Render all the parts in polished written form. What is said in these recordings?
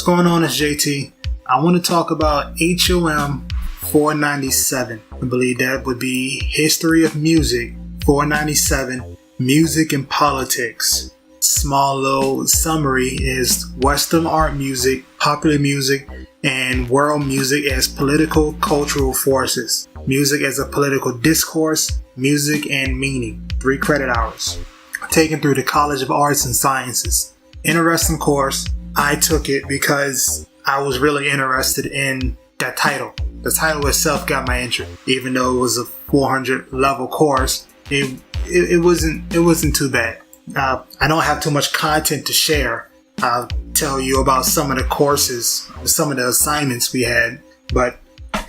going on? It's JT. I want to talk about HOM 497. I believe that would be History of Music 497, Music and Politics. Small little summary is Western art music, popular music, and world music as political cultural forces. Music as a political discourse, music and meaning. 3 credit hours. Taken through the College of Arts and Sciences. Interesting course. I took it because I was really interested in that title. The title itself got my interest. Even though it was a 400 level course, it wasn't too bad. I don't have too much content to share. I'll tell you about some of the courses, some of the assignments we had, but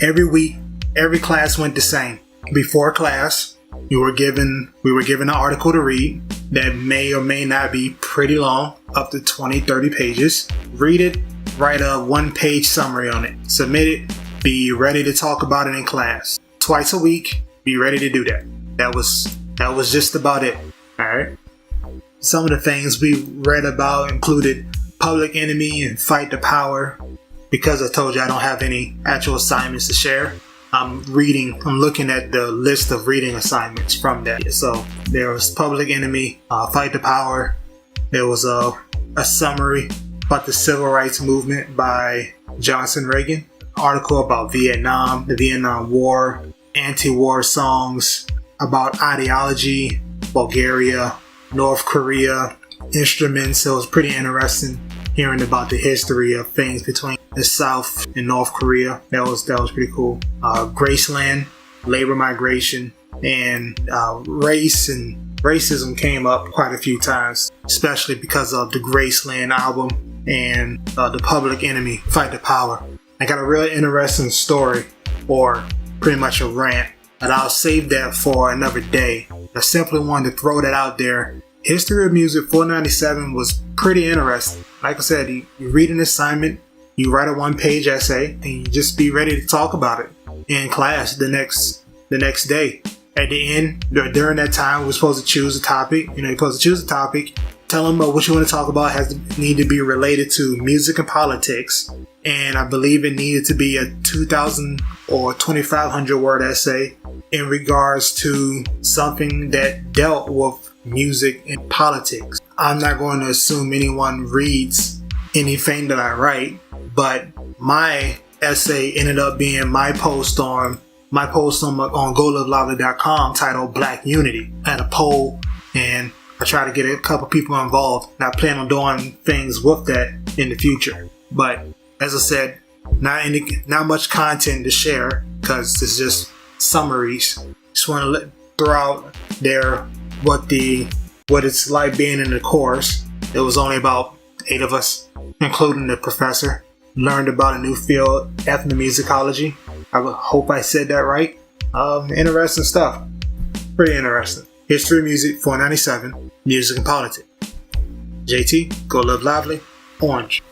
every week, every class went the same. Before class, we were given an article to read that may or may not be pretty long, up to 20, 30 pages. Read it, write a 1-page summary on it, submit it, be ready to talk about it in class. Twice a week, be ready to do that. That was just about it. Alright. Some of the things we read about included Public Enemy and Fight the Power. Because I told you I don't have any actual assignments to share, I'm looking at the list of reading assignments from that. So there was Public Enemy, Fight the Power. There was a summary about the Civil Rights Movement by Johnson Reagan. Article about Vietnam, the Vietnam War, anti-war songs, about ideology, Bulgaria, North Korea, instruments. So it was pretty interesting hearing about the history of things between the South and North Korea. That was pretty cool. Graceland, labor migration, and race and racism came up quite a few times, especially because of the Graceland album and the Public Enemy, Fight the Power. I got a really interesting story, or pretty much a rant, and I'll save that for another day. I simply wanted to throw that out there. History of Music 497 was pretty interesting. Like I said, you read an assignment, you write a 1-page essay, and you just be ready to talk about it in class the next day. At the end, during that time, we're supposed to choose a topic. You're supposed to choose a topic, tell them what you want to talk about need to be related to music and politics. And I believe it needed to be a 2,000 or 2,500 word essay in regards to something that dealt with music and politics. I'm not going to assume anyone reads anything that I write, but my essay ended up being my post on GoLiveLoudly.com titled Black Unity. I had a poll and I tried to get a couple people involved, and I plan on doing things with that in the future. But as I said, not much content to share because it's just summaries. Just want to throw out there what it's like being in the course. It was only about 8 of us, including the professor. Learned about a new field, ethnomusicology. I hope I said that right. Interesting stuff. Pretty interesting. History of Music 497, Music and Politics. JT, go live lively. Orange.